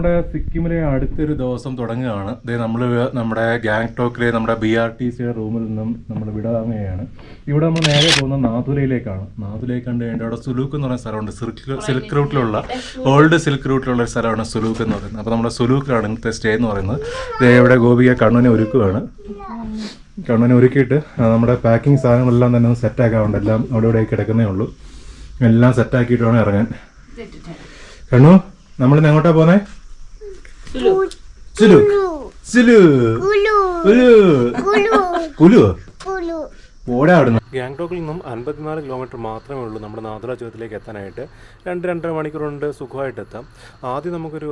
നമ്മുടെ സിക്കിമിലെ അടുത്തൊരു ദിവസം തുടങ്ങുകയാണ്. നമ്മൾ നമ്മുടെ ഗാങ്ടോക്കിലെ നമ്മുടെ BRTC റൂമിൽ നിന്നും നമ്മൾ വിടാവുകയാണ്. ഇവിടെ നമ്മൾ നേരെ പോകുന്ന നാഥുലയിലേക്കാണ്. നാഥുലയിലേക്ക് കണ്ട് കഴിഞ്ഞാൽ അവിടെ സുലൂക്ക് എന്ന് പറയുന്ന സ്ഥലമുണ്ട്. സിൽക്ക് റൂട്ടിലുള്ള ഓൾഡ് സിൽക്ക് റൂട്ടിലുള്ള ഒരു സ്ഥലമാണ് സുലൂക്ക് എന്ന് പറയുന്നത്. അപ്പോൾ നമ്മുടെ സുലൂക്കിലാണ് ഇന്നത്തെ സ്റ്റേ എന്ന് പറയുന്നത്. ഇവിടെ ഗോപിക കണ്ണുവിനെ ഒരുക്കുകയാണ്. കണ്ണുവിനെ ഒരുക്കിയിട്ട് നമ്മുടെ പാക്കിംഗ് സാധനങ്ങളെല്ലാം തന്നെ ഒന്ന് സെറ്റാക്കാറുണ്ട്. എല്ലാം അവിടെ ഇവിടെ കിടക്കുന്നേ ഉള്ളൂ. എല്ലാം സെറ്റാക്കിയിട്ട് വേണം ഇറങ്ങാൻ. കണ്ണു, നമ്മളിന്ന് എങ്ങോട്ടാ പോന്നെ? ഓടാ അവിടുന്ന്. ഗാങ്ടോക്കിൽ നിന്നും 54 കിലോമീറ്റർ മാത്രമേ ഉള്ളൂ നമ്മുടെ നാഥുല ചുരത്തിലേക്ക് എത്താനായിട്ട്. 2-2.5 മണിക്കൂർ കൊണ്ട് സുഖമായിട്ട് എത്താം. ആദ്യം നമുക്കൊരു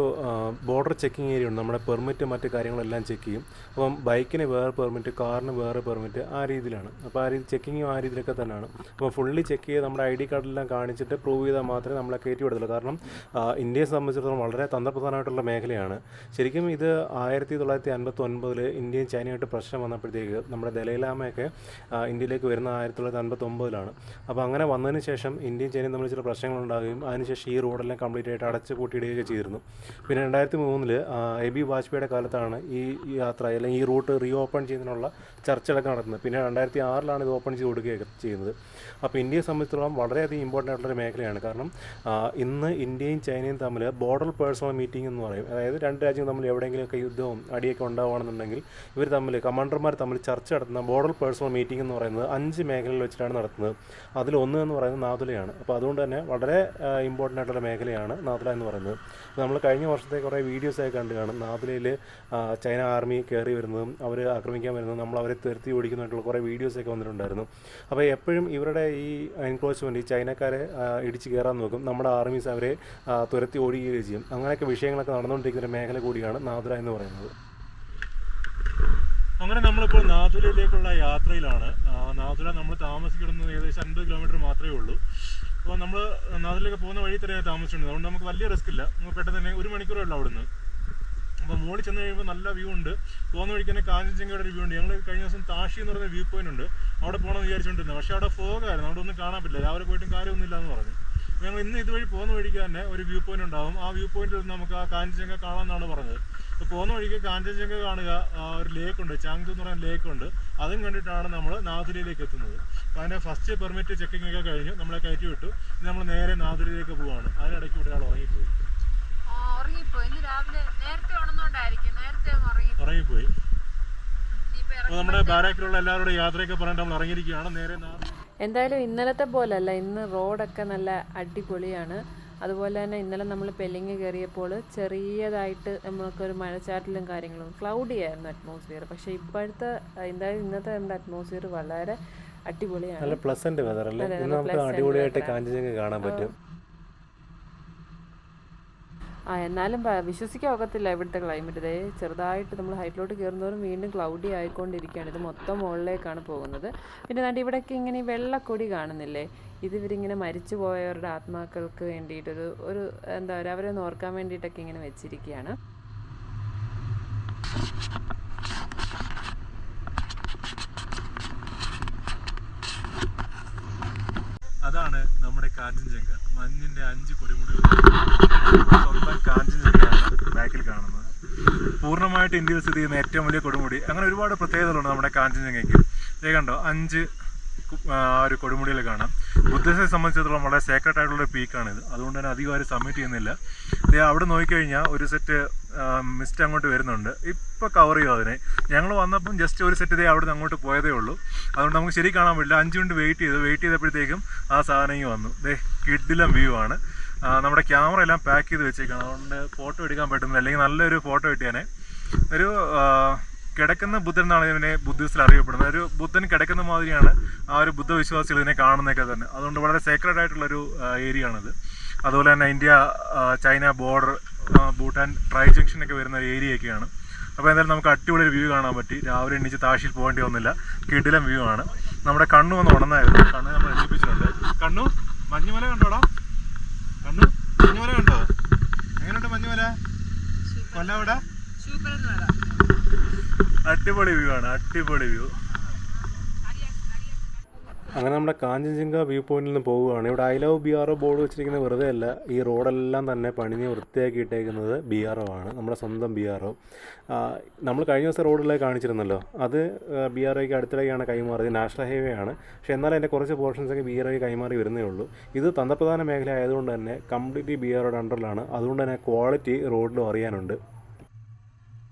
ബോർഡർ ചെക്കിംഗ് ഏരിയ ഉണ്ട്. നമ്മുടെ പെർമിറ്റ് മറ്റ് കാര്യങ്ങളെല്ലാം ചെക്ക് ചെയ്യും. അപ്പം ബൈക്കിന് വേറെ പെർമിറ്റ്, കാറിന് വേറെ പെർമിറ്റ്, ആ രീതിയിലാണ്. അപ്പോൾ ആ രീതി ചെക്കിങ്ങും ആ രീതിയിലൊക്കെ തന്നെയാണ്. അപ്പോൾ ഫുള്ളി ചെക്ക് ചെയ്ത് നമ്മുടെ ID കാർഡെല്ലാം കാണിച്ചിട്ട് പ്രൂവ് ചെയ്താൽ മാത്രമേ നമ്മളെ കയറ്റി വിടത്തുള്ളൂ. കാരണം ഇന്ത്യയെ സംബന്ധിച്ചിടത്തോളം വളരെ തന്ത്രപ്രധാനമായിട്ടുള്ള മേഖലയാണ്. ശരിക്കും ഇത് 1959 ഇന്ത്യയും ചൈനയായിട്ട് പ്രശ്നം വന്നപ്പോഴത്തേക്ക് നമ്മുടെ ദലൈലാമയൊക്കെ ഇന്ത്യയിലേക്ക് വരുന്ന 1959 അപ്പോൾ അങ്ങനെ വന്നതിന് ശേഷം ഇന്ത്യയും ചൈനയും തമ്മിൽ ചില പ്രശ്നങ്ങളുണ്ടാകുകയും അതിനുശേഷം ഈ റോഡെല്ലാം കംപ്ലീറ്റ് ആയിട്ട് അടച്ച് പൂട്ടിയിടുകയൊക്കെ ചെയ്തിരുന്നു. പിന്നെ 2003 AB വാജ്പേയിയുടെ കാലത്താണ് ഈ യാത്ര അല്ലെങ്കിൽ ഈ റൂട്ട് റീ ഓപ്പൺ ചെയ്യുന്നതിനുള്ള ചർച്ചകളൊക്കെ നടക്കുന്നത്. പിന്നെ 2006 ഇത് ഓപ്പൺ ചെയ്ത് കൊടുക്കുകയൊക്കെ ചെയ്യുന്നത്. അപ്പോൾ ഇന്ത്യയെ സംബന്ധിച്ചിടത്തോളം വളരെയധികം ഇമ്പോർട്ടൻ്റ് ആയിട്ടുള്ളൊരു മേഖലയാണ്. കാരണം ഇന്ന് ഇന്ത്യയും ചൈനയും തമ്മിൽ ബോർഡർ പേഴ്സണൽ മീറ്റിംഗ് എന്ന് പറയും. അതായത് രണ്ട് രാജ്യങ്ങൾ തമ്മിൽ എവിടെയെങ്കിലുമൊക്കെ യുദ്ധവും അടിയൊക്കെ ഉണ്ടാവുകയാണെന്നുണ്ടെങ്കിൽ ഇവർ തമ്മിൽ കമാൻഡർമാർ തമ്മിൽ ചർച്ച നടത്തുന്ന ബോർഡർ പേഴ്സണൽ മീറ്റിംഗ് എന്ന് പറയുന്നത് 5 മേഖലകളിൽ വെച്ചിട്ടാണ് നടത്തുന്നത്. അതിലൊന്ന് എന്ന് പറയുന്നത് നാഥുലയാണ്. അപ്പോൾ അതുകൊണ്ട് തന്നെ വളരെ ഇമ്പോർട്ടൻ്റ് ആയിട്ടുള്ള മേഖലയാണ് നാഥുല എന്ന് പറയുന്നത്. നമ്മൾ കഴിഞ്ഞ വർഷത്തെ കുറേ വീഡിയോസൊക്കെ കണ്ടു കാണും. നാഥുലയിൽ ചൈന ആർമി കയറി വരുന്നതും അവർ ആക്രമിക്കാൻ വരുന്നതും നമ്മൾ അവരെ തുരത്തി ഓടിക്കുന്നതായിട്ടുള്ള കുറേ വീഡിയോസൊക്കെ വന്നിട്ടുണ്ടായിരുന്നു. അപ്പോൾ എപ്പോഴും ഇവരുടെ ഈ എൻക്രോച്ച്മെൻറ്റ് ഈ ചൈനക്കാരെ ഇടിച്ച് കയറാൻ നോക്കും. നമ്മുടെ ആർമീസ് അവരെ തുരത്തി ഓടിക്കുകയും ചെയ്യും. അങ്ങനെയൊക്കെ വിഷയങ്ങളൊക്കെ നടന്നുകൊണ്ടിരിക്കുന്ന ഒരു മേഖല കൂടിയാണ് നാഥുല എന്ന് പറയുന്നത്. അങ്ങനെ നമ്മളിപ്പോൾ നാഥുലയിലേക്കുള്ള യാത്രയിലാണ്. നാഥുല നമ്മൾ താമസിക്കുന്നത് ഏകദേശം 50 കിലോമീറ്റർ മാത്രമേ ഉള്ളൂ. അപ്പോൾ നമ്മൾ നാഥുലയിലേക്ക് പോകുന്ന വഴി തന്നെ താമസിച്ചിട്ടുണ്ട്. അതുകൊണ്ട് നമുക്ക് വലിയ റിസ്ക് ഇല്ല. നമുക്ക് പെട്ടെന്ന് തന്നെ 1 മണിക്കൂറേ ഉള്ളൂ അവിടുന്ന്. അപ്പോൾ മുകളിൽ ചെന്ന് കഴിയുമ്പോൾ നല്ല വ്യൂ ഉണ്ട്. പോകുന്ന വഴിക്ക് തന്നെ കാഞ്ചൻജംഗയുടെ ഒരു വ്യൂ ഉണ്ട്. ഞങ്ങൾ കഴിഞ്ഞ ദിവസം താഷി എന്ന് പറയുന്ന വ്യൂ പോയിന്റ് ഉണ്ട്, അവിടെ പോകണമെന്ന് വിചാരിച്ചുകൊണ്ടിരുന്നത്. പക്ഷേ അവിടെ ഫോഗായിരുന്നു, അവിടെ ഒന്നും കാണാൻ പറ്റില്ല. രാവിലെ പോയിട്ടും കാര്യമൊന്നുമില്ല എന്ന് പറഞ്ഞു. അപ്പോൾ ഞങ്ങൾ ഇന്ന് ഇതുവഴി പോകുന്ന വഴിക്ക് തന്നെ ഒരു വ്യൂ പോയിന്റ് ഉണ്ടാകും. ആ വ്യൂ പോയിന്റിൽ നമുക്ക് ആ കാഞ്ചൻജംഗ കാണാമെന്നാണ് പറഞ്ഞത്. അപ്പോൾ പോകുന്ന വഴിക്ക് കാഞ്ചൻജംഗ കാണുക, ഒരു ലേക്കുണ്ട്, ചാങ്തു എന്ന് പറയുന്ന ലേക്കുണ്ട്, അതും കണ്ടിട്ടാണ് നമ്മൾ നാഥുലയിലേക്ക് എത്തുന്നത്. അപ്പോൾ അതിൻ്റെ ഫസ്റ്റ് പെർമിറ്റ് ചെക്കിംഗ് ഒക്കെ കഴിഞ്ഞു, നമ്മളെ കയറ്റി വിട്ടു. ഇനി നമ്മൾ നേരെ നാഥുലയിലേക്ക് പോവുകയാണ്. അതിനിടയ്ക്ക് ഇവിടെ ഒരാൾ ഉറങ്ങിപ്പോയി. അപ്പോൾ നമ്മുടെ ബാരാക്കിലുള്ള എല്ലാവരുടെ യാത്രയൊക്കെ പറഞ്ഞിട്ട് നമ്മൾ ഇറങ്ങിയിരിക്കുകയാണ് നേരെ. എന്തായാലും ഇന്നലത്തെ പോലല്ല, ഇന്ന് റോഡൊക്കെ നല്ല അടിപൊളിയാണ്. അതുപോലെ തന്നെ ഇന്നലെ നമ്മൾ പെല്ലിങ് കയറിയപ്പോൾ ചെറിയതായിട്ട് നമുക്കൊരു മഴച്ചാറ്റലും കാര്യങ്ങളും ക്ലൗഡി ആയിരുന്നു അറ്റ്മോസ്ഫിയർ. പക്ഷേ ഇപ്പോഴത്തെ എന്തായാലും ഇന്നത്തെ നമ്മുടെ അറ്റ്മോസ്ഫിയർ വളരെ അടിപൊളിയാണ്. നല്ല പ്ലസന്റ് വെതർ അല്ലേ? നമുക്ക് അടിപൊളിയായിട്ട് കാഞ്ചൻജംഗ കാണാൻ പറ്റും. എന്നാലും വിശ്വസിക്കാൻ ഒക്കത്തില്ല ഇവിടുത്തെ ക്ലൈമറ്റ്. ഇതേ ചെറുതായിട്ട് നമ്മൾ ഹൈറ്റിലോട്ട് കയറുന്നവരും വീണ്ടും ക്ലൗഡി ആയിക്കൊണ്ടിരിക്കുകയാണ്. ഇത് മൊത്തം മുകളിലേക്കാണ് പോകുന്നത്. പിന്നെ ദാണ്ട് ഇവിടെയൊക്കെ ഇങ്ങനെ ഈ വെള്ളക്കൊടി കാണുന്നില്ലേ, ഇത് ഇവരിങ്ങനെ മരിച്ചു പോയവരുടെ ആത്മാക്കൾക്ക് വേണ്ടിയിട്ടൊരു എന്താ പറയുക, അവരെ ഒന്ന് ഓർക്കാൻ വേണ്ടിയിട്ടൊക്കെ ഇങ്ങനെ വെച്ചിരിക്കുകയാണ്. അതാണ് നമ്മുടെ കാഞ്ചൻജംഗ. മഞ്ഞിന്റെ 5 കൊടിമുടികൾ സ്വന്തം കാഞ്ചൻജംഗയാണ് ബാക്കിൽ കാണുന്നത്. പൂർണ്ണമായിട്ട് ഇന്ത്യയിൽ സ്ഥിതി ചെയ്യുന്ന ഏറ്റവും വലിയ കൊടുമുടി. അങ്ങനെ ഒരുപാട് പ്രത്യേകതകളുണ്ട് നമ്മുടെ കാഞ്ചൻജംഗയ്ക്ക്. ഇതേ കണ്ടോ, 5 ഒരു കൊടുമുടിയിൽ കാണാം. ബുദ്ധിസ്റ്റെ സംബന്ധിച്ചിടത്തോളം വളരെ സേക്രഡ് ആയിട്ടുള്ള പീക്കാണിത്. അതുകൊണ്ട് തന്നെ അധികം ആരും സബ്മിറ്റ് ചെയ്യുന്നില്ല. അവിടെ നോക്കിക്കഴിഞ്ഞാൽ ഒരു സെറ്റ് മിസ്റ്റ് അങ്ങോട്ട് വരുന്നുണ്ട്. ഇപ്പോൾ കവർ ചെയ്യും അതിനെ. ഞങ്ങൾ വന്നപ്പം ജസ്റ്റ് ഒരു സെറ്റ് അവിടെ നിന്ന് അങ്ങോട്ട് പോയതേ ഉള്ളൂ. അതുകൊണ്ട് നമുക്ക് ശരി കാണാൻ പറ്റില്ല. 5 മിനിറ്റ് വെയിറ്റ് ചെയ്തപ്പോഴത്തേക്കും ആ സാധനം വന്നു. കിഡിലും വ്യൂ ആണ്. നമ്മുടെ ക്യാമറ എല്ലാം പാക്ക് ചെയ്ത് വെച്ചേക്കാണ്, അതുകൊണ്ട് ഫോട്ടോ എടുക്കാൻ പറ്റുന്നില്ല. അല്ലെങ്കിൽ നല്ലൊരു ഫോട്ടോ കിട്ടിയാനെ. ഒരു കിടക്കുന്ന ബുദ്ധൻ എന്നാണ് ഇതിനെ ബുദ്ധിസ്റ്റിൽ അറിയപ്പെടുന്നത്. ഒരു ബുദ്ധൻ കിടക്കുന്ന മാതിരിയാണ് ആ ഒരു ബുദ്ധവിശ്വാസികൾ ഇതിനെ കാണുന്നതൊക്കെ തന്നെ. അതുകൊണ്ട് വളരെ സേക്രഡ് ആയിട്ടുള്ളൊരു ഏരിയ ആണിത്. അതുപോലെ തന്നെ ഇന്ത്യ ചൈന ബോർഡർ, ഭൂട്ടാൻ ട്രൈ ജംഗ്ഷനൊക്കെ വരുന്ന ഏരിയയൊക്കെയാണ്. അപ്പോൾ എന്തായാലും നമുക്ക് അടിപൊളി വ്യൂ കാണാൻ പറ്റി. രാവിലെ എണീച്ച് താഷിൽ പോകേണ്ടി വന്നില്ല. കിടിലം വ്യൂ ആണ്. നമ്മുടെ കണ്ണു വന്ന് ഉണർന്നായിരുന്നു. കണ്ണു നമ്മൾ എണീപ്പിച്ചിട്ടുണ്ട്. കണ്ണു, മഞ്ഞുമല കണ്ടോടാ? കണ്ണു, മഞ്ഞുമല കണ്ടോ? എങ്ങനെയുണ്ട് മഞ്ഞുമല? കൊല്ലവിടെ അടിപൊളി വ്യൂ ആണ്, അടിപൊളി വ്യൂ. അങ്ങനെ നമ്മുടെ കാഞ്ചൻജംഗ വ്യൂ പോയിന്റിൽ നിന്ന് പോവുകയാണ്. ഇവിടെ ഐ ലവ് BRO ബോർഡ് വെച്ചിരിക്കുന്നത് വെറുതെ അല്ല, ഈ റോഡെല്ലാം തന്നെ പണിഞ്ഞ് വൃത്തിയാക്കി ഇട്ടേക്കുന്നത് BRO ആണ്, നമ്മുടെ സ്വന്തം BRO. നമ്മൾ കഴിഞ്ഞ ദിവസം റോഡിലേക്ക് കാണിച്ചിരുന്നല്ലോ, അത് BROയ്ക്ക് അടുത്തിടയ്ക്കാണ് കൈമാറിയത്. നാഷണൽ ഹൈവേ ആണ്, പക്ഷേ എന്നാലും അതിൻ്റെ കുറച്ച് പോർഷൻസൊക്കെ BROയ്ക്ക് കൈമാറി വരുന്നേ ഉള്ളൂ. ഇത് തന്ത്രപ്രധാന മേഖല ആയതുകൊണ്ട് തന്നെ കംപ്ലീറ്റ്ലി BROയുടെ അണ്ടറിലാണ്. അതുകൊണ്ട് തന്നെ ക്വാളിറ്റി റോഡിലും അറിയാനുണ്ട്.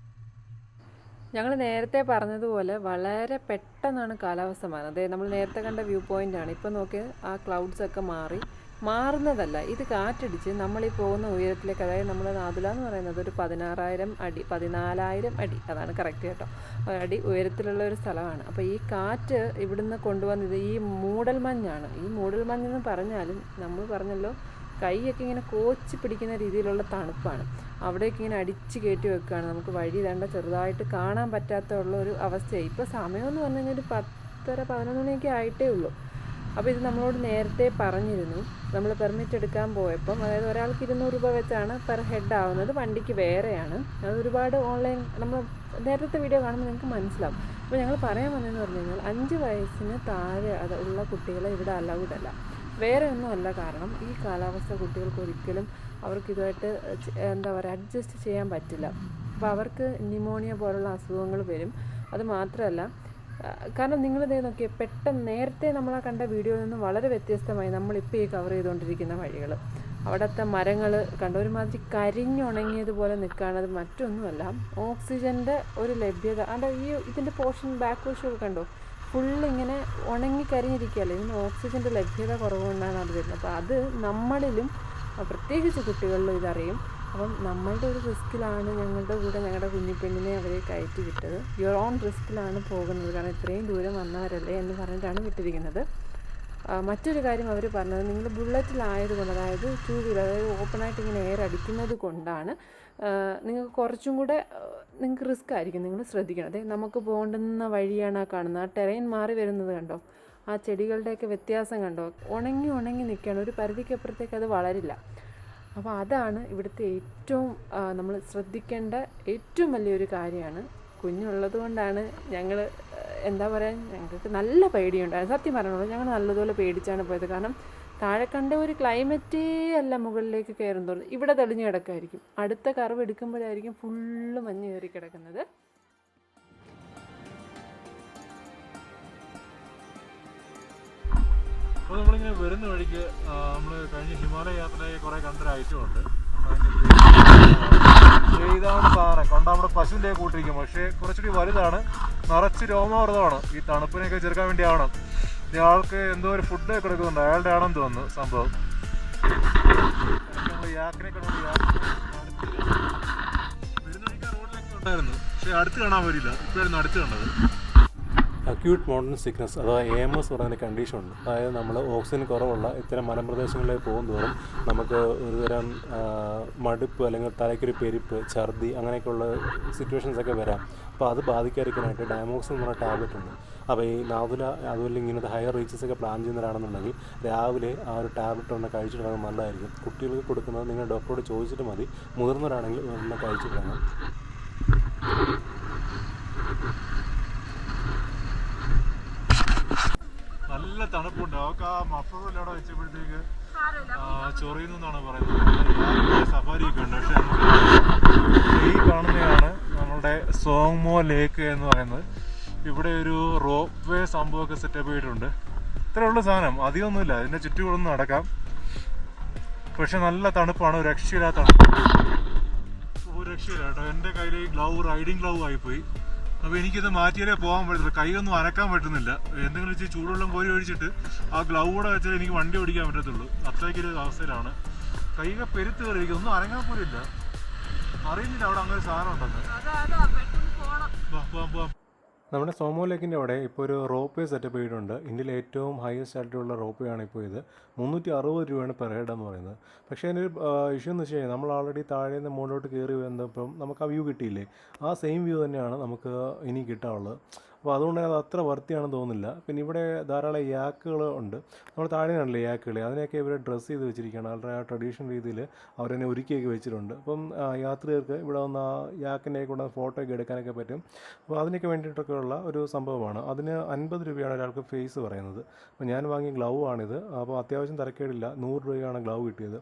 ഞങ്ങൾ നേരത്തെ പറഞ്ഞതുപോലെ വളരെ പെട്ടെന്നാണ് കാലാവസ്ഥ മാറുന്നത്. അതെ, നമ്മൾ നേരത്തെ കണ്ട വ്യൂ പോയിൻ്റാണ്. ഇപ്പോൾ നോക്കി ആ ക്ലൗഡ്സൊക്കെ മാറുന്നതല്ല, ഇത് കാറ്റടിച്ച് നമ്മളീ പോകുന്ന ഉയരത്തിലേക്ക്, അതായത് നമ്മൾ നാദുല എന്ന് പറയുന്നത് ഒരു 14,000 അടി, അതാണ് കറക്റ്റ് കേട്ടോ, അടി ഉയരത്തിലുള്ള ഒരു സ്ഥലമാണ്. അപ്പോൾ ഈ കാറ്റ് ഇവിടുന്ന് കൊണ്ടുവന്നത് ഈ മൂടൽമഞ്ഞാണ്. ഈ മൂടൽമഞ്ഞെന്ന് പറഞ്ഞാലും നമ്മൾ പറഞ്ഞല്ലോ, കൈയൊക്കെ ഇങ്ങനെ കോച്ചി പിടിക്കുന്ന രീതിയിലുള്ള തണുപ്പാണ്. അവിടേക്ക് ഇങ്ങനെ അടിച്ച് കയറ്റി വെക്കുകയാണ്. നമുക്ക് വഴി വേണ്ട ചെറുതായിട്ട് കാണാൻ പറ്റാത്തുള്ള ഒരു അവസ്ഥയായി. ഇപ്പോൾ സമയമെന്ന് പറഞ്ഞു കഴിഞ്ഞാൽ ഒരു 10:30-11 മണിയൊക്കെ ആയിട്ടേ ഉള്ളൂ. അപ്പോൾ ഇത് നമ്മളോട് നേരത്തെ പറഞ്ഞിരുന്നു. നമ്മൾ പെർമിറ്റ് എടുക്കാൻ പോയപ്പം, അതായത് ഒരാൾക്ക് 200 രൂപ വെച്ചാണ് പെർ ഹെഡ് ആവുന്നത്, വണ്ടിക്ക് വേറെയാണ്. അത് ഒരുപാട് ഓൺലൈൻ നമ്മൾ നേരത്തെ വീഡിയോ കാണുമ്പോൾ നിങ്ങൾക്ക് മനസ്സിലാവും. അപ്പോൾ ഞങ്ങൾ പറയാൻ വന്നതെന്ന് പറഞ്ഞു കഴിഞ്ഞാൽ 5 വയസ്സിന് താഴെ ഉള്ള കുട്ടികളെ ഇവിടെ അലൗഡ് അല്ല. വേറെ ഒന്നുമല്ല, കാരണം ഈ കാലാവസ്ഥ കുട്ടികൾക്ക് ഒരിക്കലും അവർക്കിതുമായിട്ട് എന്താ പറയുക അഡ്ജസ്റ്റ് ചെയ്യാൻ പറ്റില്ല. അപ്പോൾ അവർക്ക് ന്യൂമോണിയ പോലുള്ള അസുഖങ്ങൾ വരും. അത് മാത്രമല്ല, കാരണം നിങ്ങളിതേ നോക്കിയേ, പെട്ടെന്ന് നേരത്തെ നമ്മളാ കണ്ട വീഡിയോയിൽ നിന്ന് വളരെ വ്യത്യസ്തമായി നമ്മളിപ്പോൾ ഈ കവർ ചെയ്തുകൊണ്ടിരിക്കുന്ന വഴികൾ, അവിടുത്തെ മരങ്ങൾ കണ്ട ഒരുമാതിരി കരിഞ്ഞുണങ്ങിയതുപോലെ നിൽക്കുകയാണ്. അത് മറ്റൊന്നുമല്ല, ഓക്സിജൻ്റെ ഒരു ലഭ്യത. അല്ല, ഈ ഇതിൻ്റെ പോർഷൻ ബാക്ക് വശമൊക്കെ കണ്ടോ, ഫുള്ളിങ്ങനെ ഉണങ്ങി കരിഞ്ഞിരിക്കുകയല്ലേ. ഇതിന് ഓക്സിജൻ്റെ ലഭ്യത കുറവുകൊണ്ടാണ് അത് വരുന്നത്. അപ്പോൾ അത് നമ്മളിലും പ്രത്യേകിച്ച് കുട്ടികളിലും ഇതറിയും. അപ്പം നമ്മളുടെ ഒരു റിസ്ക്കിലാണ് ഞങ്ങളുടെ കൂടെ ഞങ്ങളുടെ കുഞ്ഞിപ്പെണ്ണിനെ അവരെ കയറ്റി വിട്ടത്. യുവർ ഓൺ റിസ്ക്കിലാണ് പോകുന്നത്, കാരണം ഇത്രയും ദൂരം വന്നവരല്ലേ എന്ന് പറഞ്ഞിട്ടാണ് വിട്ടിരിക്കുന്നത്. മറ്റൊരു കാര്യം അവർ പറഞ്ഞത്, നിങ്ങൾ ബുള്ളറ്റിലായതുകൊണ്ട്, അതായത് 2 വീലർ, അതായത് ഓപ്പണായിട്ട് ഇങ്ങനെ എയർ അടിക്കുന്നത് കൊണ്ടാണ് നിങ്ങൾക്ക് കുറച്ചും കൂടെ നിങ്ങൾക്ക് റിസ്ക് ആയിരിക്കും. നിങ്ങൾ ശ്രദ്ധിക്കണം. അതായത് നമുക്ക് പോകേണ്ടുന്ന വഴിയാണ് ആ കാണുന്നത്. ആ ടെറൈൻ മാറി വരുന്നത് കണ്ടോ, ആ ചെടികളുടെയൊക്കെ വ്യത്യാസം കണ്ടോ, ഉണങ്ങി നിൽക്കുകയാണ്. ഒരു പരിധിക്കപ്പുറത്തേക്ക് അത് വളരില്ല. അപ്പോൾ അതാണ് ഇവിടുത്തെ ഏറ്റവും നമ്മൾ ശ്രദ്ധിക്കേണ്ട ഏറ്റവും വലിയൊരു കാര്യമാണ്. കുഞ്ഞുള്ളത് കൊണ്ടാണ് ഞങ്ങൾ എന്താ പറയുക, ഞങ്ങൾക്ക് നല്ല പേടിയുണ്ടായിരുന്നു. സത്യം പറഞ്ഞോളൂ, ഞങ്ങൾ നല്ലതുപോലെ പേടിച്ചാണ് പോയത്. കാരണം താഴെ കണ്ട ഒരു ക്ലൈമറ്റേ അല്ല മുകളിലേക്ക് കയറും തോറും ഇവിടെ തെളിഞ്ഞു കിടക്കായിരിക്കും. അടുത്ത കർവ് എടുക്കുമ്പോഴായിരിക്കും ഫുള്ള് മഞ്ഞ് കയറി കിടക്കുന്നത്. അപ്പോൾ നമ്മളിങ്ങനെ വരുന്ന വഴിക്ക് നമ്മൾ കഴിഞ്ഞ ഹിമാലയ യാത്രയെ കുറേ കണ്ടൊരു ഐറ്റമുണ്ട്. ഇതാണ് സാധനം, കണ്ട നമ്മുടെ പശുവിൻ്റെ കൂട്ടിരിക്കും, പക്ഷേ കുറച്ചുകൂടി വലുതാണ്, നിറച്ച് രോമാവൃതമാണ്. ഈ തണുപ്പിനെയൊക്കെ ചെറുക്കാൻ വേണ്ടി ആവണം. ഇയാൾക്ക് എന്തോ ഒരു ഫുഡ് കൊടുക്കുന്നുണ്ട്, അയാളുടെ ആണെന്ന് തോന്നുന്നു സംഭവം. യാക്കിനെ വരുന്ന വഴിക്ക് റോഡിലൊക്കെ ഉണ്ടായിരുന്നു, പക്ഷേ അടുത്ത് കാണാൻ വരില്ല. ഇപ്പോഴായിരുന്നു അടുത്ത് കണ്ടത്. അക്യൂട്ട് മോഡേൺ സിക്നസ് അഥവാ AMS പറയുന്ന കണ്ടീഷൻ ഉണ്ട്. അതായത് നമ്മൾ ഓക്സിജൻ കുറവുള്ള ഇത്തരം മലമ്പ്രദേശങ്ങളിലേക്ക് പോകും തോറും നമുക്ക് ഒരുതരം മടുപ്പ് അല്ലെങ്കിൽ തലയ്ക്കൊരു പെരുപ്പ്, ഛർദി അങ്ങനെയൊക്കെയുള്ള സിറ്റുവേഷൻസൊക്കെ വരാം. അപ്പോൾ അത് ബാധിക്കാതിരിക്കാനായിട്ട് ഡയമോക്സിൻ എന്ന് പറഞ്ഞ ടാബ്ലറ്റ് ഉണ്ട്. അപ്പോൾ ഈ നാദുല അതുപോലെ ഇങ്ങനത്തെ ഹയർ റീച്ചസൊക്കെ പ്ലാൻ ചെയ്യുന്നവരാണെന്നുണ്ടെങ്കിൽ രാവിലെ ആ ഒരു ടാബ്ലറ്റ് ഒന്ന് കഴിച്ചിട്ടുണ്ടെങ്കിൽ നല്ലതായിരിക്കും. കുട്ടികൾക്ക് കൊടുക്കുന്നത് നിങ്ങൾ ഡോക്ടറോട് ചോദിച്ചിട്ട് മതി. മുതിർന്നവരാണെങ്കിൽ ഒന്ന് കഴിച്ചിട്ടുണ്ടെങ്കിൽ. നല്ല തണുപ്പുണ്ട്. അവർക്ക് ആ മഫറും അവിടെ വെച്ചപ്പോഴത്തേക്ക് ചൊറിയുന്നു എന്നാണ് പറയുന്നത്. സഫാരിയൊക്കെ ഉണ്ട്. പക്ഷെ നമുക്ക് ഈ കാണുന്നതാണ് നമ്മളുടെ സോങ്മോ ലേക്ക് എന്ന് പറയുന്നത്. ഇവിടെ ഒരു റോപ്പ് വേ സംഭവമൊക്കെ സെറ്റപ്പ് ചെയ്തിട്ടുണ്ട്. ഇത്രയേ ഉള്ളൂ സാധനം, അധികമൊന്നുമില്ല. ഇതിൻ്റെ ചുറ്റുകളൊന്നും നടക്കാം. പക്ഷെ നല്ല തണുപ്പാണ്, ഒരു രക്ഷയില്ലാത്ത തണുപ്പ്. ഒരു രക്ഷയില്ല കേട്ടോ. എൻ്റെ കയ്യിൽ റൈഡിങ് ഗ്ലൗ ആയിപ്പോയി. അപ്പോൾ എനിക്കിത് മാറ്റിയാലേ പോകാൻ പറ്റത്തില്ല. കൈയൊന്നും അനക്കാൻ പറ്റുന്നില്ല. എന്തെങ്കിലും വെച്ച് ചൂടുവെള്ളം കോരി ഒഴിച്ചിട്ട് ആ ഗ്ലൗ കൂടെ വെച്ചാൽ എനിക്ക് വണ്ടി ഓടിക്കാൻ പറ്റത്തുള്ളൂ. അത്രയ്ക്കൊരു അവസ്ഥയിലാണ്. കൈയൊക്കെ പെരുത്ത് കയറിയിരിക്കും, ഒന്നും അനങ്ങാൻ പോലും ഇല്ല. അറിയുന്നില്ല അവിടെ അങ്ങനെ ഒരു സാധനം ഉണ്ടെന്ന്. നമ്മുടെ സോമോ ലേക്കിൻ്റെ അവിടെ ഇപ്പോൾ ഒരു റോപ്പ് വേ സെറ്റപ്പ് ചെയ്തിട്ടുണ്ട്. ഇന്ത്യയിലെ ഏറ്റവും ഹയസ്റ്റ് ആയിട്ടുള്ള റോപ്പ് വേ ആണ് ഇപ്പോൾ ഇത്. 360 രൂപയാണ് പെർ ഹെഡ് എന്ന് പറയുന്നത്. പക്ഷേ അതിൻ്റെ ഒരു ഇഷ്യൂ എന്ന് വെച്ച് കഴിഞ്ഞാൽ നമ്മൾ ആൾറെഡി താഴെ നിന്ന് മുകളിലോട്ട് കയറി വന്നപ്പം നമുക്ക് ആ വ്യൂ കിട്ടിയില്ലേ, ആ സെയിം വ്യൂ തന്നെയാണ് നമുക്ക് ഇനി കിട്ടാനുള്ളത്. അപ്പോൾ അതുകൊണ്ട് അത് അത്ര വർത്തിയാണെന്ന് തോന്നുന്നില്ല. പിന്നെ ഇവിടെ ധാരാളം യാക്കുകൾ ഉണ്ട്. നമ്മൾ താഴെ കണ്ടില്ലേ യാക്കുകൾ, അതിനെയൊക്കെ ഇവർ ഡ്രസ്സ് ചെയ്ത് വെച്ചിരിക്കുകയാണ്. വളരെ ട്രഡീഷണൽ രീതിയിൽ അവരെന്നെ ഒരുക്കിയൊക്കെ വെച്ചിട്ടുണ്ട്. അപ്പം യാത്രികർക്ക് ഇവിടെ വന്ന് ആ യാക്കിനെ കൊണ്ട് ഫോട്ടോ ഒക്കെ എടുക്കാനൊക്കെ പറ്റും. അപ്പോൾ അതിനൊക്കെ വേണ്ടിയിട്ടൊക്കെ ഉള്ള ഒരു സംഭവമാണ്. അതിന് 50 രൂപയാണ് ഒരാൾക്ക് ഫീസ് പറയുന്നത്. അപ്പോൾ ഞാൻ വാങ്ങിയ ഗ്ലൗ ആണിത്. അപ്പോൾ അത്യാവശ്യം തരക്കേടില്ല, 100 രൂപയാണ് ഗ്ലൗ കിട്ടിയത്.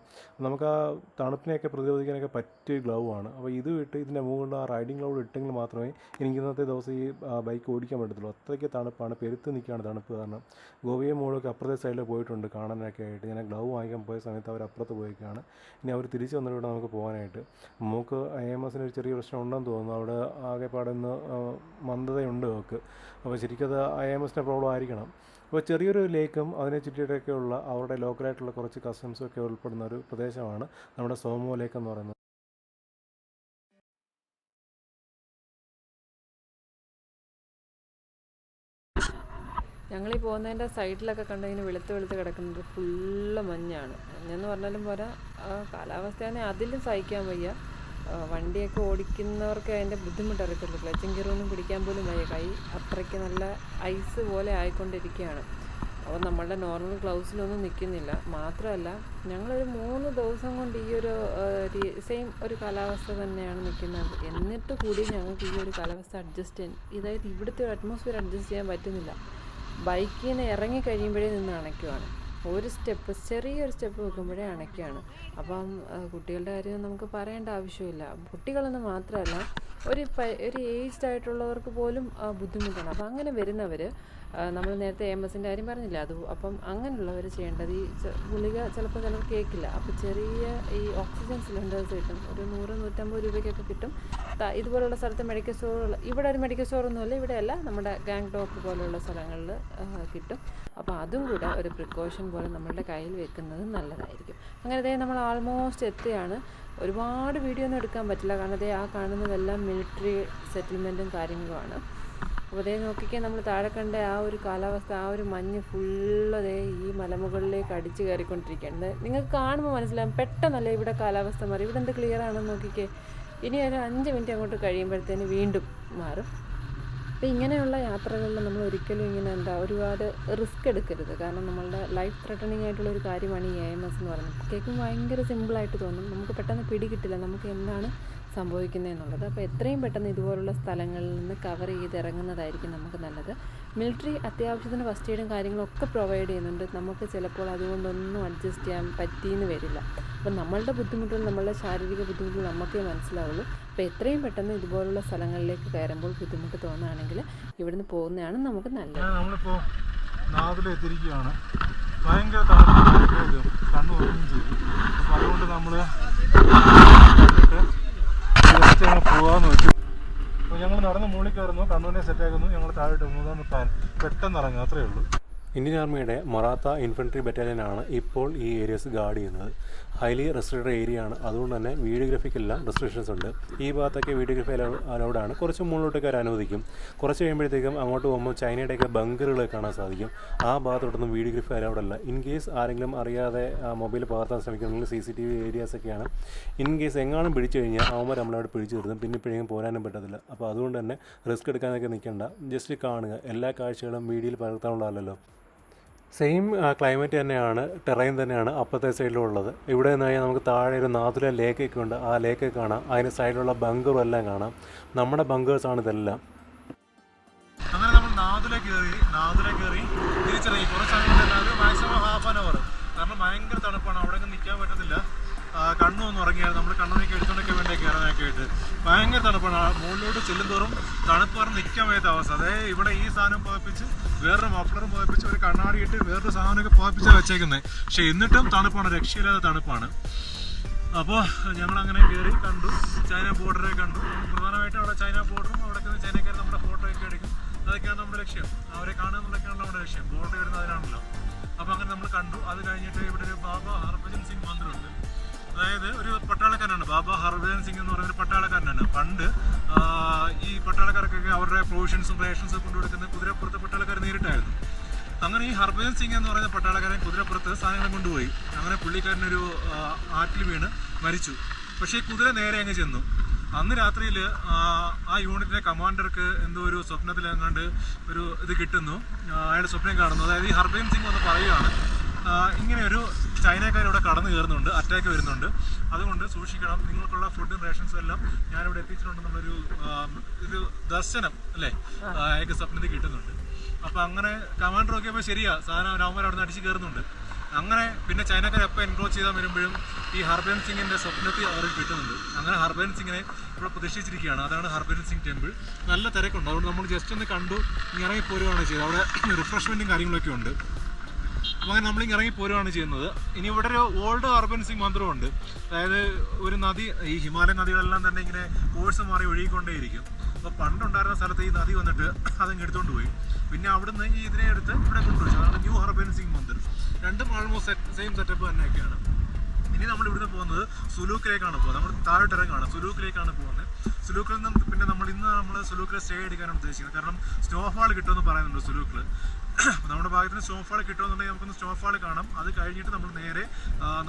നമുക്ക് ആ തണുപ്പിനെയൊക്കെ പ്രതിരോധിക്കാനൊക്കെ പറ്റിയ ഗ്ലൗ ആണ്. അപ്പോൾ ഇത് ഇട്ട് ഇതിൻ്റെ മുകളിൽ ആ റൈഡിങ് ഗ്ലൗ ഇട്ടെങ്കിൽ മാത്രമേ എനിക്ക് ഇന്നത്തെ ദിവസം ഈ ബൈക്ക് ഓടിക്കാൻ പറ്റത്തുള്ളൂ. അത്രയ്ക്ക് തണുപ്പാണ്, പെരുത്ത് നിൽക്കുകയാണ് തണുപ്പ് കാരണം. ഗോവയും മോളൊക്കെ അപ്പുറത്തെ സൈഡിൽ പോയിട്ടുണ്ട് കാണാനൊക്കെ ആയിട്ട്. ഞാൻ ഗ്ലൗ വാങ്ങിക്കാൻ പോയ സമയത്ത് അവർ അപ്പുറത്ത് പോയിക്കാണ്. ഇനി അവർ തിരിച്ച് വന്നിട്ട് നമുക്ക് പോകാനായിട്ട്. നമുക്ക് AMSന് ഒരു ചെറിയ പ്രശ്നം ഉണ്ടെന്ന് തോന്നുന്നു. അവിടെ ആകെപ്പാടുന്ന മന്ദതയുണ്ട് അവർക്ക്. അപ്പോൾ ശരിക്കും അത് AMSൻ്റെ പ്രോബ്ലം ആയിരിക്കണം. അപ്പോൾ ചെറിയൊരു ലേക്കും അതിനെ ചുറ്റിയിട്ടൊക്കെയുള്ള അവരുടെ ലോക്കലായിട്ടുള്ള കുറച്ച് കസ്റ്റംസും ഒക്കെ ഉൾപ്പെടുന്ന ഒരു പ്രദേശമാണ് നമ്മുടെ സോമോ ലേക്ക് എന്ന് പറയുന്നത്. ഞങ്ങളീ പോകുന്നതിൻ്റെ സൈഡിലൊക്കെ കണ്ട് ഇങ്ങനെ വെളുത്ത് കിടക്കുന്നത് ഫുള്ള് മഞ്ഞാണ്. മഞ്ഞെന്ന് പറഞ്ഞാലും പോരാ, കാലാവസ്ഥയാണെങ്കിൽ അതിലും സഹിക്കാൻ വയ്യ. വണ്ടിയൊക്കെ ഓടിക്കുന്നവർക്ക് അതിൻ്റെ ബുദ്ധിമുട്ടറിയത്തുള്ളൂ. ക്ലച്ചും ഗിയറൊന്നും പിടിക്കാൻ പോലും വയ്യ. കൈ അത്രയ്ക്ക് നല്ല ഐസ് പോലെ ആയിക്കൊണ്ടിരിക്കുകയാണ്. അപ്പോൾ നമ്മളുടെ നോർമൽ ഗ്ലൗസിലൊന്നും നിൽക്കുന്നില്ല. മാത്രമല്ല ഞങ്ങളൊരു 3 ദിവസം കൊണ്ട് ഈ ഒരു സെയിം ഒരു കാലാവസ്ഥ തന്നെയാണ് നിൽക്കുന്നത്. എന്നിട്ട് കൂടി ഞങ്ങൾക്ക് ഈ ഒരു കാലാവസ്ഥ അഡ്ജസ്റ്റ് ചെയ്യാൻ, ഇതായത് ഇവിടുത്തെ ഒരു അറ്റ്മോസ്ഫിയർ അഡ്ജസ്റ്റ് ചെയ്യാൻ പറ്റുന്നില്ല. ബൈക്കിൽ നിന്ന് ഇറങ്ങി കഴിയുമ്പോഴേ നിന്ന് അണയ്ക്കുവാണ്. ചെറിയൊരു സ്റ്റെപ്പ് വെക്കുമ്പോഴേ അണയ്ക്കുകയാണ്. അപ്പം കുട്ടികളുടെ കാര്യം നമുക്ക് പറയേണ്ട ആവശ്യമില്ല. കുട്ടികളെന്ന് മാത്രമല്ല, ഒരു ഏജ്ഡ് ആയിട്ടുള്ളവർക്ക് പോലും ബുദ്ധിമുട്ടാണ്. അപ്പം അങ്ങനെ വരുന്നവർ, നമ്മൾ നേരത്തെ AMSൻ്റെ കാര്യം പറഞ്ഞില്ല, അപ്പം അങ്ങനെയുള്ളവർ ചെയ്യേണ്ടത് ഈ ഗുളിക ചിലപ്പോൾ ചിലർ കേൾക്കില്ല. അപ്പോൾ ചെറിയ ഈ ഓക്സിജൻ സിലിണ്ടേഴ്സ് കിട്ടും. ഒരു 100-150 രൂപയ്ക്കൊക്കെ കിട്ടും. ഇതുപോലുള്ള സ്ഥലത്ത് മെഡിക്കൽ സ്റ്റോറുകൾ, ഇവിടെ ഒരു മെഡിക്കൽ സ്റ്റോറൊന്നുമില്ല, ഇവിടെയല്ല, നമ്മുടെ ഗാങ്ടോക്ക് പോലെയുള്ള സ്ഥലങ്ങളിൽ കിട്ടും. അപ്പോൾ അതും കൂടെ ഒരു പ്രിക്കോഷൻ പോലെ നമ്മളുടെ കയ്യിൽ വെക്കുന്നത് നല്ലതായിരിക്കും. അങ്ങനെ നമ്മൾ ആൾമോസ്റ്റ് എത്തുകയാണ്. ഒരുപാട് വീഡിയോ ഒന്നും എടുക്കാൻ പറ്റില്ല, കാരണം ആ കാണുന്നതെല്ലാം മിലിറ്ററി സെറ്റിൽമെൻറ്റും കാര്യങ്ങളുമാണ്. അപ്പോൾ നോക്കിക്കാൻ നമ്മൾ താഴെ കണ്ട ആ ഒരു കാലാവസ്ഥ, ആ ഒരു മഞ്ഞ് ഫുള്ള് ഈ മലമുകളിലേക്ക് അടിച്ച് കയറിക്കൊണ്ടിരിക്കുകയാണ്. നിങ്ങൾക്ക് കാണുമ്പോൾ മനസ്സിലാകും പെട്ടെന്നല്ലേ ഇവിടെ കാലാവസ്ഥ മാറി. ഇവിടെ എന്ത് ക്ലിയർ ആണെന്ന് നോക്കിക്കേ. ഇനി ഒരു 5 മിനിറ്റ് അങ്ങോട്ട് കഴിയുമ്പോഴത്തേന് വീണ്ടും മാറും. അപ്പോൾ ഇങ്ങനെയുള്ള യാത്രകളിൽ നമ്മൾ ഒരിക്കലും ഒരുപാട് റിസ്ക് എടുക്കരുത്. കാരണം നമ്മളുടെ ലൈഫ് ത്രെട്ടണിങ് ആയിട്ടുള്ള ഒരു കാര്യമാണ് ഈ AMS എന്ന് പറയുന്നത്. കേൾക്കുമ്പോൾ ഭയങ്കര സിമ്പിളായിട്ട് തോന്നും, നമുക്ക് പെട്ടെന്ന് പിടികിട്ടില്ല നമുക്ക് എന്താണ് സംഭവിക്കുന്നതെന്നുള്ളത്. അപ്പോൾ എത്രയും പെട്ടെന്ന് ഇതുപോലുള്ള സ്ഥലങ്ങളിൽ നിന്ന് കവർ ചെയ്ത് ഇറങ്ങുന്നതായിരിക്കും നമുക്ക് നല്ലത്. മിലിറ്ററി അത്യാവശ്യത്തിന് ഫസ്റ്റ് എയ്ഡും കാര്യങ്ങളൊക്കെ പ്രൊവൈഡ് ചെയ്യുന്നുണ്ട്. നമുക്ക് ചിലപ്പോൾ അതുകൊണ്ടൊന്നും അഡ്ജസ്റ്റ് ചെയ്യാൻ പറ്റിയെന്ന് വരില്ല. അപ്പം നമ്മളുടെ ബുദ്ധിമുട്ടുകൾ, നമ്മളുടെ ശാരീരിക ബുദ്ധിമുട്ടുകൾ നമുക്കേ മനസ്സിലാവുള്ളൂ. അപ്പോൾ എത്രയും പെട്ടെന്ന് ഇതുപോലുള്ള സ്ഥലങ്ങളിലേക്ക് കയറുമ്പോൾ ബുദ്ധിമുട്ട് തോന്നുകയാണെങ്കിൽ ഇവിടുന്ന് പോകുന്നതാണ് നമുക്ക് നല്ലത്. നമ്മളിപ്പോൾ നാട്ടിലെത്തിയിരിക്കുകയാണ്. ഭയങ്കര തണുപ്പ്, കണ്ണു ഓർമ്മയും ചെയ്തു. അപ്പോൾ അതുകൊണ്ട് നമ്മൾ പോകാമെന്ന് വെച്ചു. അപ്പോൾ ഞങ്ങൾ നടന്ന് മുകളിൽ കയറുന്നു, കണ്ണൂരിനെ സെറ്റാക്കുന്നു, ഞങ്ങൾ താഴോട്ട് 3-ാമത്തെ പ്ലാൻ പെട്ടെന്ന് ഇറങ്ങുക, അത്രയേ ഉള്ളൂ. ഇന്ത്യൻ ആർമിയുടെ മറാത്ത ഇൻഫൻട്രി ബറ്റാലിയനാണ് ഇപ്പോൾ ഈ ഏരിയസ് ഗാർഡ് ചെയ്യുന്നത്. ഹൈലി റെസ്ട്രിക്റ്റഡ് ഏരിയ ആണ്. അതുകൊണ്ട് തന്നെ വീഡിയോഗ്രാഫിക്കെല്ലാം റെസ്ട്രിക്ഷൻസ് ഉണ്ട്. ഈ ഭാഗത്തൊക്കെ വീഡിയോഗ്രാഫി അലൗഡാണ്. കുറച്ച് മുകളിലോട്ടൊക്കെ അവർ അനുവദിക്കും. കുറച്ച് കഴിയുമ്പോഴത്തേക്കും അങ്ങോട്ട് പോകുമ്പോൾ ചൈനയുടെയൊക്കെ ബങ്കറുകൾ കാണാൻ സാധിക്കും. ആ ഭാഗത്തോട്ടൊന്നും വീഡിയോഗ്രാഫി അലൗഡല്ല. ഇൻ കേസ് ആരെങ്കിലും അറിയാതെ മൊബൈൽ പകർത്താൻ ശ്രമിക്കുന്നെങ്കിൽ CCTV ഏരിയാസൊക്കെയാണ്. ഇൻ കേസ് എങ്ങാനും പിടിച്ചു കഴിഞ്ഞാൽ അവന്മാർ നമ്മളവിടെ പിടിച്ചു നിർത്തും. പിന്നെ ഇപ്പോഴേക്കും പോരാനും പറ്റത്തില്ല. അപ്പോൾ അതുകൊണ്ട് തന്നെ റിസ്ക് എടുക്കാനൊക്കെ നിൽക്കണ്ട, ജസ്റ്റ് കാണുക. എല്ലാ കാഴ്ചകളും വീഡിയോയിൽ പകർത്താനുള്ളതല്ലോ. സെയിം ക്ലൈമറ്റ് തന്നെയാണ്, ടെറൈൻ തന്നെയാണ് അപ്പുറത്തെ സൈഡിലുള്ളത്. ഇവിടെ നിന്ന് കഴിഞ്ഞാൽ നമുക്ക് താഴെ ഒരു നാതുല ലേക്കൊക്കെ ഉണ്ട്. ആ ലേക്ക് കാണാം, അതിന് സൈഡിലുള്ള ബങ്കറും എല്ലാം കാണാം. നമ്മുടെ ബങ്കേഴ്സാണ് ഇതെല്ലാം. അങ്ങനെ നമ്മൾ നാതുല കയറി തിരിച്ചിറങ്ങി. കുറച്ച് സമയം മാക്സിമം ½ ആൻ അവർ, കാരണം ഭയങ്കര തണുപ്പാണ്, അവിടെ നിൽക്കാൻ പറ്റത്തില്ല. കണ്ണു ഒന്ന് ഉറങ്ങിയായിരുന്നു. നമ്മൾ കണ്ണൊക്കെ എടുത്തുകൊണ്ടൊക്കെ വേണ്ടി കയറാനൊക്കെ ആയിട്ട് ഭയങ്കര തണുപ്പാണ്. മുകളിലോട്ട് ചെല്ലുന്തോറും തണുപ്പ് പറഞ്ഞ് നിൽക്കാൻ വയ്യാത്ത അവസ്ഥ. അതായത് ഇവിടെ ഈ സാധനം പുതപ്പിച്ച്, വേറൊരു മഫ്ലറും പുതപ്പിച്ച്, ഒരു കണ്ണാടി ഇട്ട് വേറൊരു സാധനമൊക്കെ പുതപ്പിച്ചാണ് വെച്ചേക്കുന്നത്. പക്ഷേ എന്നിട്ടും തണുപ്പാണ്, രക്ഷയില്ലാതെ തണുപ്പാണ്. അപ്പോൾ ഞങ്ങളങ്ങനെ കയറി കണ്ടു, ചൈന ബോർഡറെ കണ്ടു. പ്രധാനമായിട്ടും അവിടെ ചൈന ബോർഡറും അവിടെ ചൈനക്കാർ നമ്മുടെ ഫോട്ടോയൊക്കെ എടുക്കും. അതൊക്കെയാണ് നമ്മുടെ ലക്ഷ്യം, അവരെ കാണുക എന്നുള്ളതൊക്കെയാണ് നമ്മുടെ ലക്ഷ്യം. ബോർഡർ വരുന്നത് അതിനാണല്ലോ. അപ്പോൾ അങ്ങനെ നമ്മൾ കണ്ടു. അത് കഴിഞ്ഞിട്ട് ഇവിടെ ഒരു ബാബ ഹർഭജൻ സിംഗ് മന്ദിരമുണ്ട്. അതായത് ഒരു പട്ടാളക്കാരനാണ് ബാബ ഹർഭജൻ സിംഗ് എന്ന് പറയുന്ന ഒരു പട്ടാളക്കാരനാണ്. പണ്ട് ഈ പട്ടാളക്കാർക്കൊക്കെ അവരുടെ പ്രൊവിഷൻസും റേഷൻസും കൊണ്ടുകൊടുക്കുന്ന കുതിരപ്പുറത്ത് പട്ടാളക്കാർ നേരിട്ടായിരുന്നു. അങ്ങനെ ഈ ഹർഭജൻ സിംഗ് എന്ന് പറയുന്ന പട്ടാളക്കാരൻ കുതിരപ്പുറത്ത് സാധനങ്ങൾ കൊണ്ടുപോയി. അങ്ങനെ പുള്ളിക്കാരനൊരു ആറ്റിൽ വീണ് മരിച്ചു. പക്ഷേ ഈ കുതിര നേരെ അങ്ങ് ചെന്നു. അന്ന് രാത്രിയിൽ ആ യൂണിറ്റിലെ കമാൻഡർക്ക് എന്തോ ഒരു സ്വപ്നത്തിൽ എങ്ങാണ്ട് ഒരു ഇത് കിട്ടുന്നു, അയാളുടെ സ്വപ്നം കാണുന്നു. അതായത് ഈ ഹർഭജൻ സിംഗ് വന്ന് പറയുകയാണ്, ഇങ്ങനെ ഒരു ചൈനക്കാരിവിടെ കടന്നു കയറുന്നുണ്ട്, അറ്റാക്ക് വരുന്നുണ്ട്, അതുകൊണ്ട് സൂക്ഷിക്കണം, നിങ്ങൾക്കുള്ള ഫുഡും റേഷൻസും എല്ലാം ഞാനിവിടെ എത്തിച്ചിട്ടുണ്ടെന്നുള്ളൊരു ഒരു ദർശനം അല്ലേ അയാൾക്ക് സ്വപ്നത്തിൽ കിട്ടുന്നുണ്ട്. അപ്പോൾ അങ്ങനെ കമാൻഡർ നോക്കിയപ്പോൾ ശരിയാ, സാധനം രാമന്മാർ അവിടെ നിന്ന് അടിച്ച് കയറുന്നുണ്ട്. അങ്ങനെ പിന്നെ ചൈനക്കാർ എപ്പോൾ എൻക്രോച്ച് ചെയ്താൽ വരുമ്പോഴും ഈ ഹർഭജൻ സിംഗിൻ്റെ സ്വപ്നത്തിൽ അവർക്ക് കിട്ടുന്നുണ്ട്. അങ്ങനെ ഹർഭജൻ സിംഗിനെ ഇവിടെ പ്രതിഷ്ഠിച്ചിരിക്കുകയാണ്. അതാണ് ഹർഭജൻ സിംഗ് ടെമ്പിൾ. നല്ല തിരക്കുണ്ട്, അതുകൊണ്ട് നമ്മൾ ജസ്റ്റ് ഒന്ന് കണ്ടു ഇറങ്ങി പോരുകയാണ് ചെയ്തത്. അവിടെ റിഫ്രഷ്മെൻറ്റും കാര്യങ്ങളൊക്കെ ഉണ്ട്. അപ്പോൾ അങ്ങനെ നമ്മളിങ്ങനെ ഇറങ്ങി പോരുകയാണ് ചെയ്യുന്നത്. ഇനി ഇവിടെ ഒരു ഓൾഡ് ഹർഭജൻ സിംഗ് മന്ദിരമുണ്ട്. അതായത് ഒരു നദി, ഈ ഹിമാലയൻ നദികളെല്ലാം തന്നെ ഇങ്ങനെ കോഴ്സ് മാറി ഒഴുകിക്കൊണ്ടേയിരിക്കും. അപ്പോൾ പണ്ടുണ്ടായിരുന്ന സ്ഥലത്ത് ഈ നദി വന്നിട്ട് അതങ്ങ് എടുത്തുകൊണ്ട് പോയി. പിന്നെ അവിടുന്ന് ഈ ഇതിനെ എടുത്ത് ഇവിടെ കൊണ്ടുപോയി. അതാണ് ന്യൂ ഹർഭജൻ സിംഗ് മന്ദിർ. രണ്ടും ആൾമോസ്റ്റ് സെയിം സെറ്റപ്പ് തന്നെയൊക്കെയാണ്. ഇനി നമ്മൾ ഇവിടുന്ന് പോകുന്നത് സുലൂക്കിലേക്കാണ് പോകുന്നത്. നമ്മൾ താഴോട്ടിറങ്ങാണ്, സുലൂക്കിലേക്കാണ് പോകുന്നത്. സുലൂക്കിൽ നിന്നും പിന്നെ നമ്മൾ സുലൂക്കിൽ സ്റ്റേ എടുക്കാനാണ് ഉദ്ദേശിക്കുന്നത്. കാരണം സ്നോഫാൾ കിട്ടുമെന്ന് പറയുന്നുണ്ട് സുലൂക്കിൽ. നമ്മുടെ ഭാഗത്തിന് സ്നോഫാൾ കിട്ടുമെന്നുണ്ടെങ്കിൽ നമുക്കൊന്ന് സ്നോഫാൾ കാണാം. അത് കഴിഞ്ഞിട്ട് നമ്മൾ നേരെ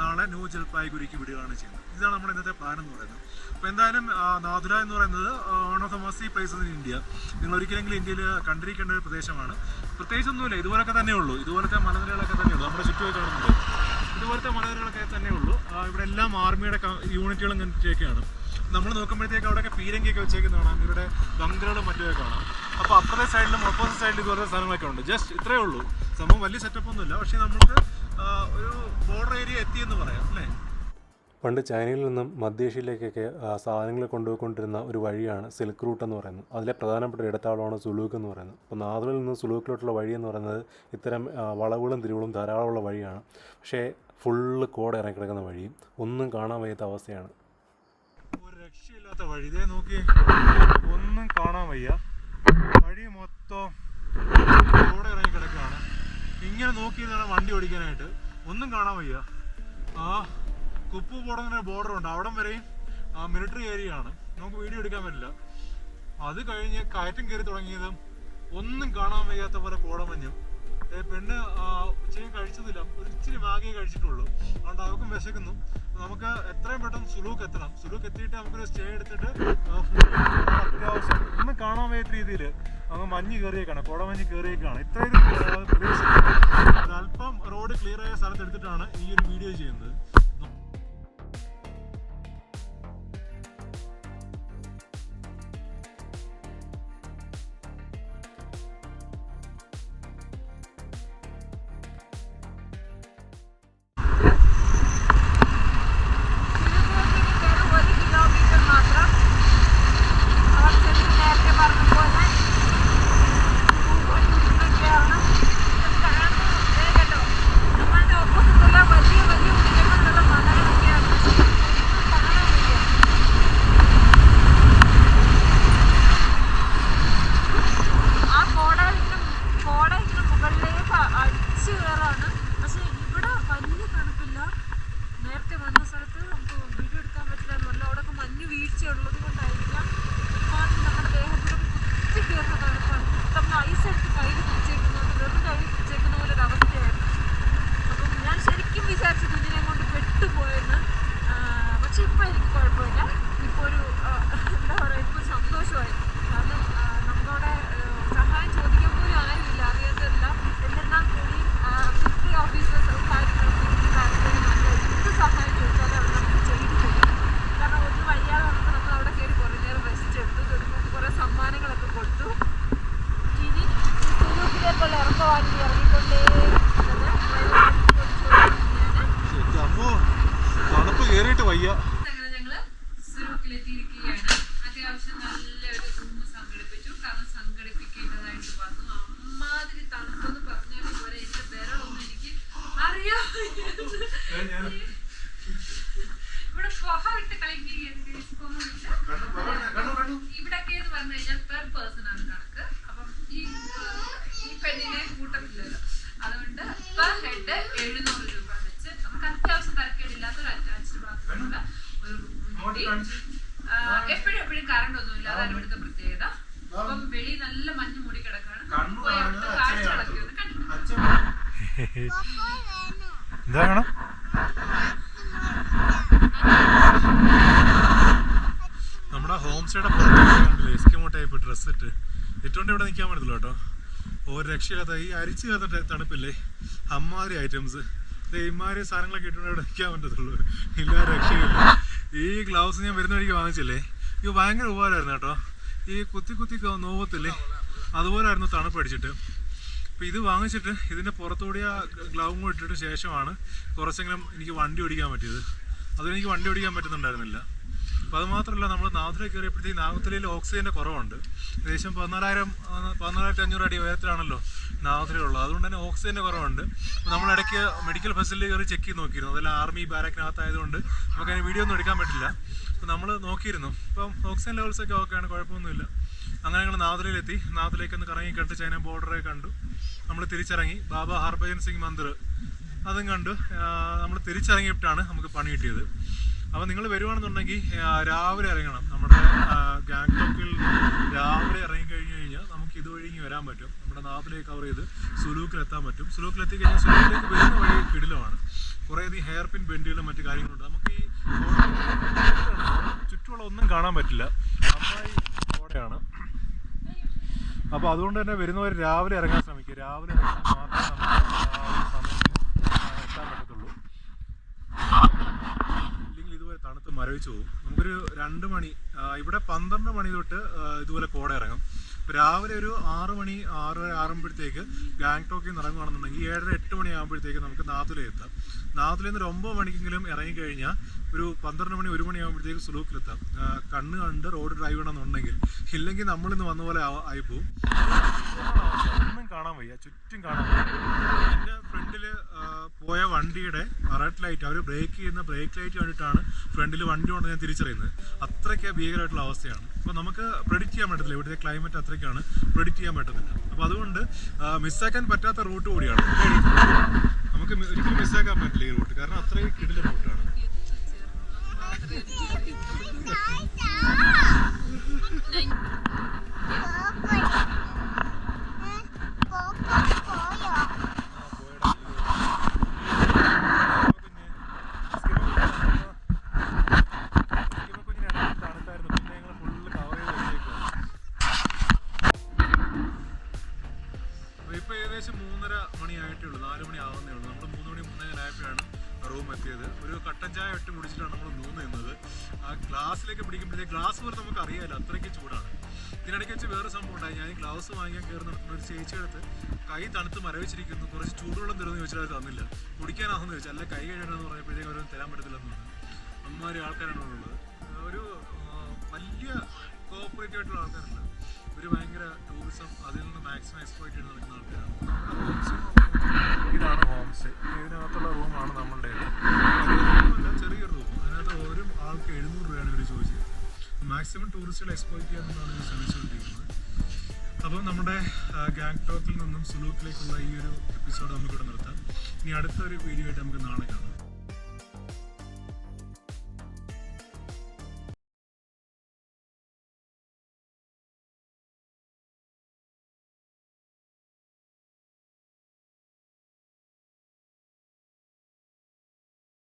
നാളെ ന്യൂ ജൽപായ്ഗുരിക്ക് വിടുകയാണ് ചെയ്യുന്നത്. ഇതാണ് നമ്മുടെ ഇന്നത്തെ പ്ലാൻ എന്ന് പറയുന്നത്. അപ്പോൾ എന്തായാലും നാഥുല എന്ന് പറയുന്നത് one of the must places in India. നിങ്ങൾ ഒരിക്കലെങ്കിലും ഇന്ത്യയിൽ കണ്ടിരിക്കേണ്ട ഒരു പ്രദേശമാണ്. പ്രത്യേകിച്ചൊന്നുമില്ല, ഇതുപോലൊക്കെ തന്നെയുള്ളൂ. ഇതുപോലത്തെ മലനിരകളൊക്കെ തന്നെയുള്ളൂ. നമ്മുടെ ചുറ്റുമായി കാണുന്നത് ഇതുപോലത്തെ മലനിരകളൊക്കെ തന്നെയുള്ളൂ. ഇവിടെ എല്ലാം ആർമിയുടെ യൂണിറ്റുകളും കണ്ടിട്ടൊക്കെയാണ്. നമ്മൾ നോക്കുമ്പോഴത്തേക്ക് അവിടെയൊക്കെ പീരങ്കിയൊക്കെ വെച്ചേക്കുന്നതാണ്, ഇവരുടെ ബങ്കറുകളും മറ്റുമൊക്കെ കാണാം. അപ്പോൾ അപ്പുറത്തെ സൈഡിലും ഓപ്പോസിറ്റ് സൈഡിലും ഇതുപോലത്തെ സ്ഥലങ്ങളൊക്കെ ഉണ്ട്. ജസ്റ്റ് ഇത്രയേ ഉള്ളൂ സംഭവം, വലിയ സെറ്റപ്പ് ഒന്നുമില്ല. പക്ഷേ നമുക്ക് ഒരു ബോർഡർ ഏരിയ എത്തിയെന്ന് പറയാം അല്ലേ. പണ്ട് ചൈനയിൽ നിന്നും മധ്യേഷ്യയിലേക്കൊക്കെ സാധനങ്ങൾ കൊണ്ടുപോയിക്കൊണ്ടിരുന്ന ഒരു വഴിയാണ് സിൽക്ക് റൂട്ട് എന്ന് പറയുന്നത്. അതിലെ പ്രധാനപ്പെട്ട ഇടത്താവളമാണ് സുലൂക്ക് എന്ന് പറയുന്നത്. അപ്പോൾ നാദുലയിൽ നിന്ന് സുലൂക്കിലോട്ടുള്ള വഴി എന്ന് പറയുന്നത് ഇത്തരം വളവുകളും തിരിവുകളും ധാരാളമുള്ള വഴിയാണ്. പക്ഷേ ഫുള്ള് കോട ഇറങ്ങി കിടക്കുന്ന വഴിയും ഒന്നും കാണാൻ വയ്യാത്ത അവസ്ഥയാണ്. ഒരു രക്ഷയില്ലാത്ത വഴി, ഇതേ നോക്കി ഒന്നും കാണാൻ വയ്യ. വഴി മൊത്തം കോട ഇറങ്ങി കിടക്കുകയാണ്. ഇങ്ങനെ നോക്കി വണ്ടി ഓടിക്കാനായിട്ട് ഒന്നും കാണാൻ വയ്യ. കുപ്പു ബോർഡറിൻ്റെ ബോർഡറുണ്ട്, അവിടം വരെയും മിലിറ്ററി ഏരിയ ആണ്, നമുക്ക് വീഡിയോ എടുക്കാൻ പറ്റില്ല. അത് കഴിഞ്ഞ് കയറ്റം കയറി തുടങ്ങിയതും ഒന്നും കാണാൻ വയ്യാത്ത പോലെ കോടമഞ്ഞും. പെണ്ണ് ഉച്ചയും കഴിച്ചതില്ല, ഒരു ഇച്ചിരി മാഗിയെ കഴിച്ചിട്ടുള്ളൂ. അതുകൊണ്ട് അവർക്കും വിശക്കുന്നു. നമുക്ക് എത്രയും പെട്ടെന്ന് സുലൂക്ക് എത്തണം. സുലൂക്ക് എത്തിയിട്ട് നമുക്കൊരു സ്റ്റേ എടുത്തിട്ട് അത്യാവശ്യം ഒന്നും കാണാൻ വയ്യാത്ത രീതിയിൽ അങ്ങ് മഞ്ഞ് കയറിയേക്കാണ്, കോടമഞ്ഞ് കയറിയേക്കാണ്. ഇത്രയും പ്രതീക്ഷിക്കുന്നത് അല്പം റോഡ് ക്ലിയർ ആയ സ്ഥലത്ത് എടുത്തിട്ടാണ് ഈ ഒരു വീഡിയോ ചെയ്യുന്നത്. എപ്പോഴും കറണ്ട് ഒന്നുമില്ല, അതാണ് ഇവിടുത്തെ പ്രത്യേകത. അപ്പം വെളി നല്ല മഞ്ഞ് മൂടി കിടക്കാണ്. കാഴ്ചകളൊക്കെ ഒന്ന് കണ്ടു. നമ്മുടെ ഹോം സ്റ്റേയുടെ പുറത്ത് എസ്കിമോ ടൈപ്പ് ഡ്രസ്സ് ഇട്ട് ഇട്ടുകൊണ്ട് ഇവിടെ നിൽക്കാൻ പറ്റത്തില്ല കേട്ടോ. ഒരു രക്ഷയില്ലാത്ത ഈ അരിച്ചു കയറുന്ന തണുപ്പില്ലേ, അമ്മാതിരി ഐറ്റംസ്. ഇമാതിരി സാധനങ്ങളൊക്കെ ഇട്ടുകൊണ്ട് ഇവിടെ നിൽക്കാൻ പറ്റത്തുള്ളൂ, ഇല്ല രക്ഷയില്ല. ഈ ഗ്ലൗസ് ഞാൻ വരുന്ന വഴിക്ക് വാങ്ങിച്ചില്ലേ, ഇത് ഭയങ്കര ഉപകാരമായിരുന്നു കേട്ടോ. ഈ കുത്തി നോവത്തില്ലേ, അതുപോലായിരുന്നു തണുപ്പ് അടിച്ചിട്ട്. അപ്പോൾ ഇത് വാങ്ങിച്ചിട്ട് ഇതിൻ്റെ പുറത്തുകൂടി ആ ഗ്ലൗവും കൂടി ഇട്ടിട്ട് ശേഷമാണ് കുറച്ചെങ്കിലും എനിക്ക് വണ്ടി ഓടിക്കാൻ പറ്റിയത്. അതെനിക്ക് വണ്ടി ഓടിക്കാൻ പറ്റുന്നുണ്ടായിരുന്നില്ല. അപ്പോൾ അത് മാത്രമല്ല, നമ്മൾ നാഗുല കയറിയപ്പോഴത്തേക്ക് നാഗുലയിൽ ഓക്സിജൻ്റെ കുറവുണ്ട്. ഏകദേശം 14,500 അടി ഉയരത്തിലാണല്ലോ നാഗുലയുള്ളത്. അതുകൊണ്ട് തന്നെ ഓക്സിജൻ്റെ കുറവുണ്ട്. അപ്പോൾ നമ്മൾ ഇടയ്ക്ക് മെഡിക്കൽ ഫെസിലിറ്റി കയറി ചെക്ക് ചെയ്ത് നോക്കിയിരുന്നു. അതെല്ലാം ആർമി ബാരക്കിനകത്തായതുകൊണ്ട് നമുക്കതിന് വീഡിയോ ഒന്നും എടുക്കാൻ പറ്റില്ല. അപ്പോൾ നമ്മൾ നോക്കിയിരുന്നു. ഇപ്പം ഓക്സിജൻ ലെവൽസൊക്കെ ഓക്കെയാണ്, കുഴപ്പമൊന്നുമില്ല. അങ്ങനെ ഞങ്ങൾ നാഗുലയിലെത്തി. നാഗുലയിലേക്കൊന്ന് കറങ്ങി കണ്ട് ചൈന ബോർഡറെ കണ്ടു. നമ്മൾ തിരിച്ചിറങ്ങി. ബാബ ഹർഭജൻ സിംഗ് മന്ദിർ അതും കണ്ടു. നമ്മൾ തിരിച്ചിറങ്ങിയിട്ടാണ് നമുക്ക് പണി കിട്ടിയത്. അപ്പോൾ നിങ്ങൾ വരുവാണെന്നുണ്ടെങ്കിൽ രാവിലെ ഇറങ്ങണം. നമ്മുടെ ഗാങ്ടോക്കിൽ രാവിലെ ഇറങ്ങിക്കഴിഞ്ഞ് കഴിഞ്ഞാൽ നമുക്ക് ഇതുവഴി വരാൻ പറ്റും. നമ്മുടെ നാഗുലയെ കവർ ചെയ്ത് സുലൂക്കിലെത്താൻ പറ്റും. സുലൂക്കിലെത്തി കഴിഞ്ഞാൽ സുലൂക്കിലേക്ക് വരുന്ന വഴി കിടിലമാണ്. കുറേയധികം ഹെയർ പിൻ ബെൻഡുകളും മറ്റു കാര്യങ്ങളുണ്ട്. നമുക്ക് ഈ ചുറ്റുമുള്ള ഒന്നും കാണാൻ പറ്റില്ല, നന്നായി കോടയാണ്. അപ്പോൾ അതുകൊണ്ട് തന്നെ വരുന്നവർ രാവിലെ ഇറങ്ങാൻ ശ്രമിക്കുക. രാവിലെ ഇറങ്ങാൻ മാത്രമേ നമുക്ക് ആ ഒരു സമയത്ത് എത്താൻ പറ്റത്തുള്ളൂ. ഇല്ലെങ്കിൽ ഇതുപോലെ തണുത്ത് മരവിച്ച് പോകും. നമുക്കൊരു 2 മണി, ഇവിടെ 12 മണി തൊട്ട് ഇതുപോലെ കോട ഇറങ്ങും. ഇപ്പോൾ രാവിലെ ഒരു 6 മണി 6:30 ആകുമ്പോഴത്തേക്ക് ഗാങ്ടോക്കിൽ നിന്ന് ഇറങ്ങുകയാണെന്നുണ്ടെങ്കിൽ 7:30 8 മണി ആകുമ്പോഴത്തേക്ക് നമുക്ക് നാദുലയിൽ എത്താം. നാദുലയിൽ നിന്ന് ഒരു 9 മണിക്കെങ്കിലും ഇറങ്ങിക്കഴിഞ്ഞാൽ ഒരു 12 മണി 1 മണി ആകുമ്പോഴത്തേക്ക് സുലൂക്കിലെത്താം. കണ്ണ് കണ്ട് റോഡ് ഡ്രൈവ് ചെയ്യണമെന്നുണ്ടെങ്കിൽ. ഇല്ലെങ്കിൽ നമ്മളിന്ന് വന്ന പോലെ ആയിപ്പോവും. ഒന്നും കാണാൻ വയ്യ, ചുറ്റും കാണാൻ വയ്യ. എൻ്റെ ഫ്രണ്ടിൽ പോയ വണ്ടിയുടെ റെഡ് ലൈറ്റ്, അവർ ബ്രേക്ക് ചെയ്യുന്ന ബ്രേക്ക് ലൈറ്റ് കണ്ടിട്ടാണ് ഫ്രണ്ടിൽ വണ്ടി കൊണ്ട് ഞാൻ തിരിച്ചറിയുന്നത്. അത്രയ്ക്ക് ഭീകരമായിട്ടുള്ള അവസ്ഥയാണ്. അപ്പോൾ നമുക്ക് പ്രെഡിക്റ്റ് ചെയ്യാൻ പറ്റത്തില്ല, ഇവിടുത്തെ ക്ലൈമറ്റ് അത്രയ്ക്കാണ്, പ്രെഡിക്റ്റ് ചെയ്യാൻ പറ്റത്തില്ല. അപ്പോൾ അതുകൊണ്ട് മിസ്സാക്കാൻ പറ്റാത്ത റൂട്ട് കൂടിയാണ്. നമുക്ക് ഒരിക്കലും മിസ്സാക്കാൻ പറ്റില്ല ഈ റൂട്ട്, കാരണം അത്രയും കിടില റൂട്ടാണ്. ഇപ്പോൾ ഏകദേശം 3:30 മണിയായിട്ടേ ഉള്ളൂ, 4 മണി ആവുന്നേ ഉള്ളൂ. നമ്മൾ 3 മണി 3:30 ആയപ്പോഴാണ് റൂം എത്തിയത്. ഒരു കട്ടൻ ചായ ഇട്ട് കുടിച്ചിട്ടാണ് നമ്മൾ നിന്നത്. ആ ഗ്ലാസ്സിലേക്ക് പിടിക്കുമ്പോഴത്തേക്ക് ഗ്ലാസ് പോലെ നമുക്ക് അറിയാമല്ലോ, അത്രയ്ക്ക് ചൂടാണ്. ഇതിനിടയ്ക്ക് വെച്ച് വേറെ സംഭവം ഉണ്ടായി. ഞാൻ ഈ ഗ്ലൗസ് വാങ്ങിക്കാൻ കയറി നടത്തുന്ന ഒരു ചേച്ചിയെടുത്ത് കൈ തണുത്ത് മരവിച്ചിരിക്കുന്നു, കുറച്ച് ചൂടുവെള്ളം തരുമെന്ന് ചോദിച്ചാൽ അത് തന്നില്ല. കുടിക്കാനാണെന്ന് ചോദിച്ചാൽ, അല്ല കൈ കഴുകണമെന്ന് പറഞ്ഞപ്പോഴത്തേക്ക് അവരൊന്നും തരാൻ പറ്റത്തില്ലെന്ന് പറഞ്ഞു. അമ്മമാരി ആൾക്കാരാണ് ഉള്ളത്. ഒരു വലിയ കോപ്പറേറ്റീവ് ആയിട്ടുള്ള ആൾക്കാരല്ല, ഒരു ഭയങ്കര ടൂറിസം അതിൽ നിന്ന് മാക്സിമം എക്സ്പ്ലോയിറ്റ് ചെയ്ത് നടക്കുന്ന ആൾക്കാരാണ്. ഇതാണ് ഹോം സ്റ്റേ. ഇതിനകത്തുള്ള റൂമാണ് നമ്മളുടെ. ചെറിയൊരു റൂം. അതിനകത്ത് ഓരോ ആൾക്ക് 700 രൂപയാണ് ഇവർ ചോദിച്ചത്. മാക്സിമം ടൂറിസ്റ്റുകൾ എക്സ്പ്ലോയിറ്റ് ചെയ്യാമെന്നാണ് ഇവർ ശ്രമിച്ചുകൊണ്ടിരിക്കുന്നത്. അപ്പം നമ്മുടെ ഗാങ്ടോക്കിൽ നിന്നും സുലൂക്കിലേക്കുള്ള ഈ ഒരു എപ്പിസോഡ് നമുക്കിവിടെ നിർത്താം. ഇനി അടുത്തൊരു വീഡിയോ ആയിട്ട് നമുക്ക് നാളെ കാണാം.